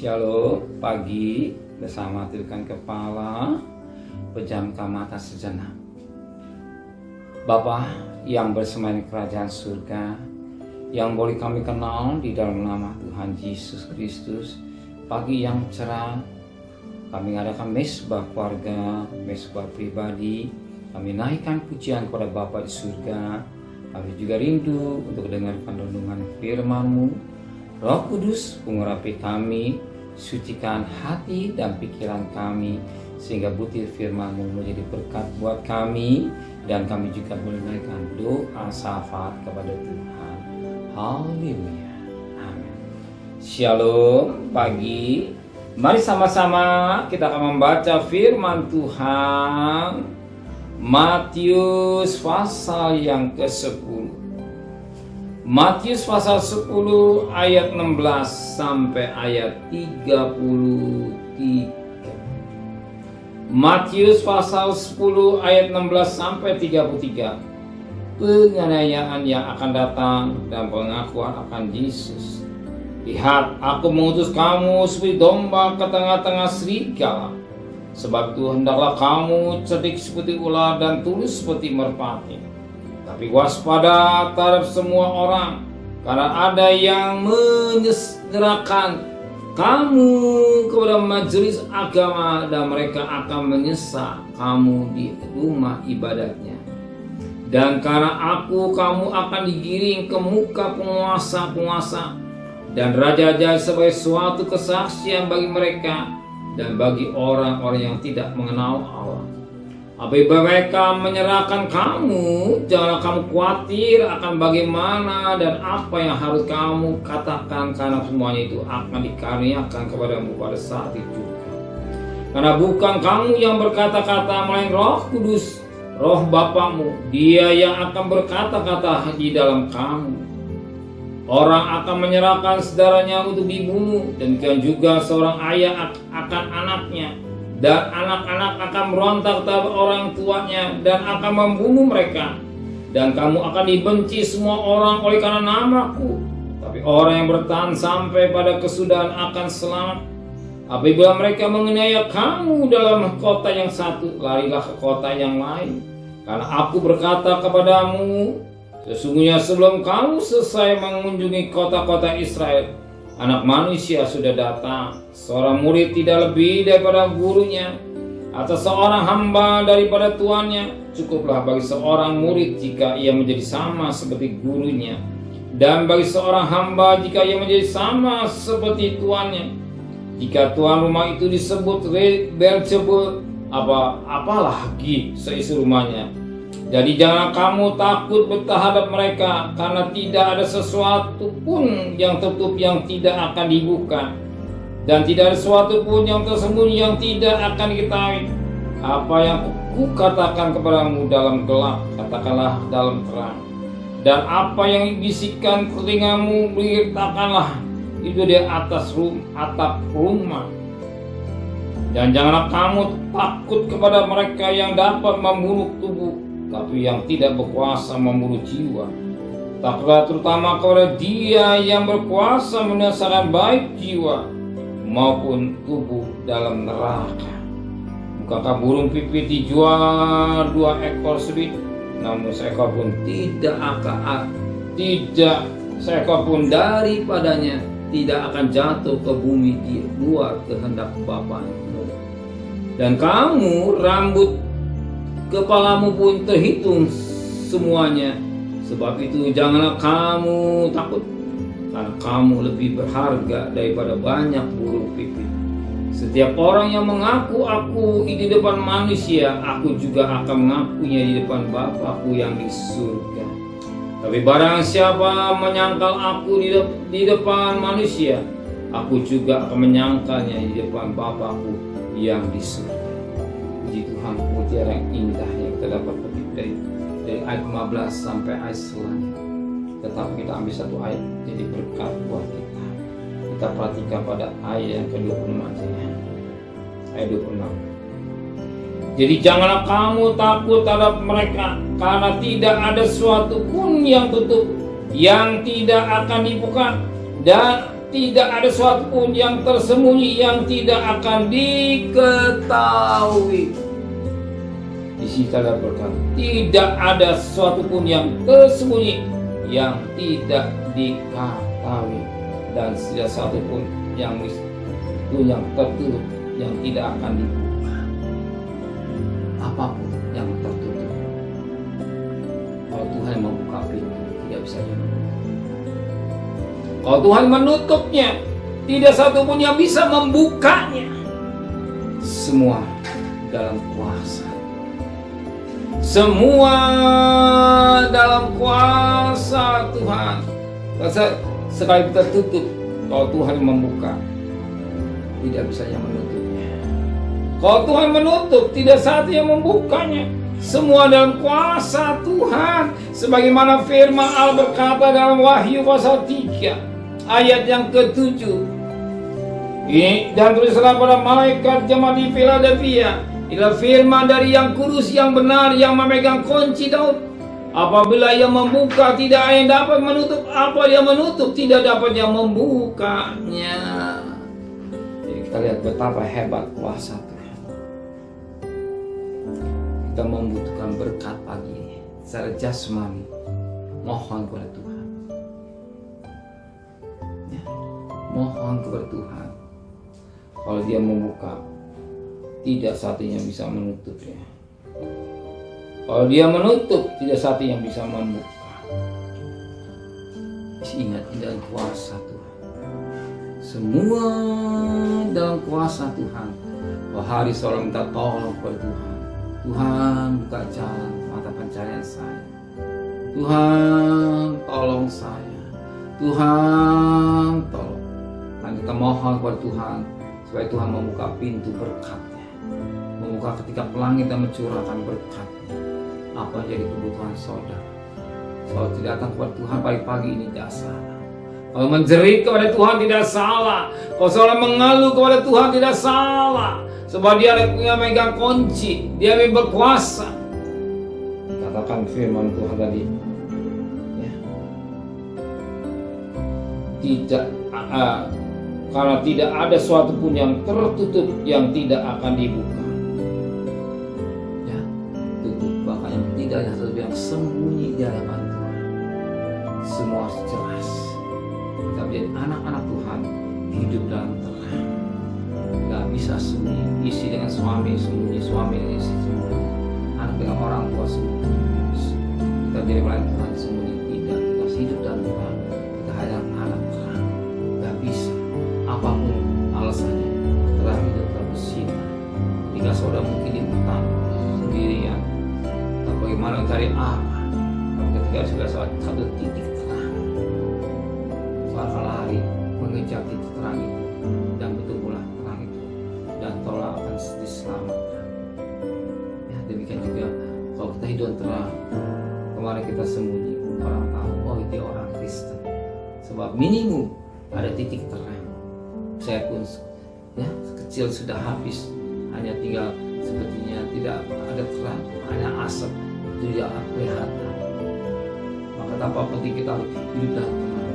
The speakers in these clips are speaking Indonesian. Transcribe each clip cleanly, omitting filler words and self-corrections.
Shalom, pagi bersama tilkan kepala, pejamkan mata sejenak. Bapa yang bersemayam di kerajaan surga, yang boleh kami kenal di dalam nama Tuhan Yesus Kristus, pagi yang cerah, kami mengadakan mesbah keluarga, mesbah pribadi, kami naikkan pujian kepada Bapa di surga. Kami juga rindu untuk mendengarkan renungan firman-Mu. Roh Kudus, pengurapi kami, sucikan hati dan pikiran kami, sehingga butir firman-Mu menjadi berkat buat kami, dan kami juga menunaikan doa syafaat kepada Tuhan. Haleluya. Amin. Shalom, pagi. Mari sama-sama kita akan membaca firman Tuhan. Matius pasal yang ke-10. Matius pasal 10 ayat 16 sampai ayat 33. Matius pasal 10 ayat 16 sampai 33. Penganiayaan yang akan datang dan pengakuan akan Yesus. Lihat, aku mengutus kamu seperti domba ke tengah-tengah serigala. Sebab itu hendaklah kamu cerdik seperti ular dan tulus seperti merpati. Tapi waspada terhadap semua orang, karena ada yang menyerahkan kamu kepada majelis agama dan mereka akan menyesat kamu di rumah ibadatnya. Dan karena aku, kamu akan digiring ke muka penguasa-penguasa dan raja-raja sebagai suatu kesaksian bagi mereka dan bagi orang-orang yang tidak mengenal Allah. Apabila mereka menyerahkan kamu, janganlah kamu khawatir akan bagaimana dan apa yang harus kamu katakan, karena semuanya itu akan dikaruniakan kepadamu pada saat itu. Karena bukan kamu yang berkata-kata, melainkan Roh Kudus, Roh Bapamu, Dia yang akan berkata-kata di dalam kamu. Orang akan menyerahkan saudaranya untuk dibunuh, demikian juga seorang ayah akan anaknya, dan anak-anak akan merontak terhadap orang tuanya dan akan membunuh mereka. Dan kamu akan dibenci semua orang oleh karena namaku, tapi orang yang bertahan sampai pada kesudahan akan selamat. Apabila mereka menganiaya kamu dalam kota yang satu, larilah ke kota yang lain. Karena aku berkata kepadamu, sesungguhnya sebelum kamu selesai mengunjungi kota-kota Israel, Anak Manusia sudah datang. Seorang murid tidak lebih daripada gurunya, atau seorang hamba daripada tuannya. Cukuplah bagi seorang murid jika ia menjadi sama seperti gurunya, dan bagi seorang hamba jika ia menjadi sama seperti tuannya. Jika tuan rumah itu disebut Beelzebul, apalagi seisi rumahnya. Jadi jangan kamu takut terhadap mereka, karena tidak ada sesuatu pun yang tertutup yang tidak akan dibuka, dan tidak ada sesuatu pun yang tersembunyi yang tidak akan diketahui. Apa yang kukatakan kepadamu dalam gelap, katakanlah dalam terang. Dan apa yang dibisikkan ke telingamu, beritakanlah itu di atas atap rumah. Dan janganlah kamu takut kepada mereka yang dapat membunuh tubuh, tapi yang tidak berkuasa membunuh jiwa. Takutlah terutama kepada Dia yang berkuasa membinasakan baik jiwa maupun tubuh dalam neraka. Bukankah burung pipit dijual 2 ekor sebit, namun seekor pun seekor pun daripadanya tidak akan jatuh ke bumi di luar kehendak Bapa-Mu. Dan kamu, rambut kepalamu pun terhitung semuanya. Sebab itu janganlah kamu takut, karena kamu lebih berharga daripada banyak burung pipit. Setiap orang yang mengaku aku di depan manusia, aku juga akan mengakunya di depan Bapa-Ku yang di surga. Tapi barang siapa menyangkal aku di depan manusia, aku juga akan menyangkalnya di depan Bapa-Ku yang di surga. Puji Tuhan, mutiara yang indah yang kita dapat petik dari ayat 15 sampai ayat selanjutnya. Tetapi kita ambil satu ayat jadi berkat buat kita. Kita perhatikan pada ayat yang ke-26 aja ya. Ayat 26. Jadi janganlah kamu takut terhadap mereka, karena tidak ada sesuatu pun yang tutup yang tidak akan dibuka, dan tidak ada sesuatu pun yang tersembunyi yang tidak akan diketahui. Di sini ada berkata, tidak ada sesuatu pun yang tersembunyi yang tidak diketahui, dan tidak satu pun yang tertutup yang tidak akan dibuka. Apapun yang tertutup, kalau Tuhan membuka pintu, tidak bisa dibuka. Kalau Tuhan menutupnya, tidak satu pun yang bisa membukanya. Semua dalam kuasa. Semua dalam kuasa Tuhan. Sekali tertutup, kalau Tuhan membuka, tidak bisa yang menutupnya. Kalau Tuhan menutup, tidak satu yang membukanya. Semua dalam kuasa Tuhan. Sebagaimana firman Allah berkata dalam Wahyu pasal 3 ayat yang ke-7. Ini dan tulislah pada malaikat jemaat di Philadelphia, inilah firman dari yang kudus, yang benar, yang memegang kunci Daud. Apabila ia membuka, tidak ada yang dapat menutup. Apa dia menutup, tidak dapat yang membukanya. Jadi kita lihat betapa hebat kuasa Tuhan. Kita membutuhkan berkat pagi ini secara jasmani. Mohon kepada Tuhan, ya, mohon kepada Tuhan. Kalau dia membuka, tidak satu yang bisa menutupnya. Kalau dia menutup, tidak satu yang bisa membuka. Ingat, dalam kuasa Tuhan. Semua dalam kuasa Tuhan. Bahwa hari seorang minta tolong kepada Tuhan. Tuhan, buka jalan mata pencarian saya. Tuhan, tolong saya. Tuhan, tolong. Dan kita mohon kepada Tuhan supaya Tuhan membuka pintu berkat-Nya. Membuka ketika pelangi dan mencurahkan berkat-Nya. Apa jadi kebutuhan saudara? Kalau tidak datang kepada Tuhan pagi-pagi ini tidak salah. Kalau menjerit kepada Tuhan tidak salah. Kalau saudara mengeluh kepada Tuhan tidak salah. Sebab dia yang megang kunci, dia yang berkuasa. Katakan firman Tuhan tadi, ya. Tidak, karena tidak ada suatu pun yang tertutup yang tidak akan dibuka. Ya, tutup, bahkan yang tidak ada sesuatu yang sembunyi di hadapan Tuhan. Semua jelas. Kita menjadi anak-anak Tuhan, hidup dalam terang. Gak bisa sembunyi, isi dengan suami sembunyi, suami dengan istri sembunyi, anak dengan orang tua sembunyi. Kita jadi pelayan Tuhan sembunyi, tidak. Kita hidup dalam Tuhan, kita hanya anak terang. Gak bisa, apapun alasannya, terang itu tetap bersinar. Jika saudara mungkin di hutan sendirian, tak bagaimana mencari arah. Tapi ketika sudah satu titik terang, saudara lari mengejar titik terang itu dan bertumbuhlah terang itu, dan tolak akan diselamatkan. Ya, demikian juga kalau kita hidup terang, kemarin kita sembunyi, orang tahu, oh itu orang Kristen. Sebab minimum ada titik terang. Saya pun ya kecil sudah habis, hanya tinggal sepertinya tidak ada terang, hanya asap, itu tidak kelihatan. Maka apa penting kita hidup dalam terang,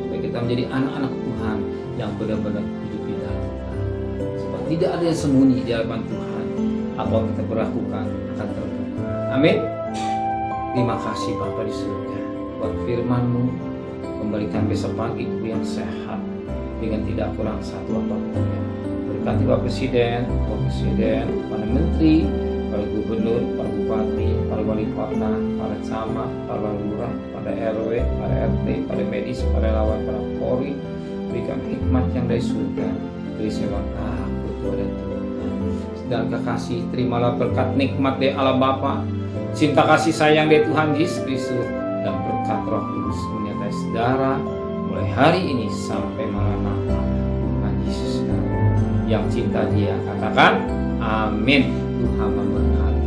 supaya kita menjadi anak-anak Tuhan yang benar-benar hidup di dalam terang. Sebab tidak ada yang sembunyi di hadapan Tuhan. Apa yang kita berlakukan akan terbuka. Amin. Terima kasih Bapa di surga buat firman-Mu. Kembalikan besok pagi yang sehat dengan tidak kurang satu apapun. Berkati Bapak Presiden, para Menteri, para Gubernur, para Bupati, para Wali Kota, para Camat, para Lurah, pada RW, para RT, para medis, para relawan, para Polri. Berikan hikmat yang dari surga, beri sewa takut kepada Tuhan. Dan kekasih, terimalah berkat nikmat dari Allah Bapa, cinta kasih sayang dari Tuhan Yesus Kristus, dan berkat Roh Kudus menyertai saudara mulai hari ini sampai Maranatha. Tuhan Yesus yang cinta Dia, katakan amin. Tuhan memberkati.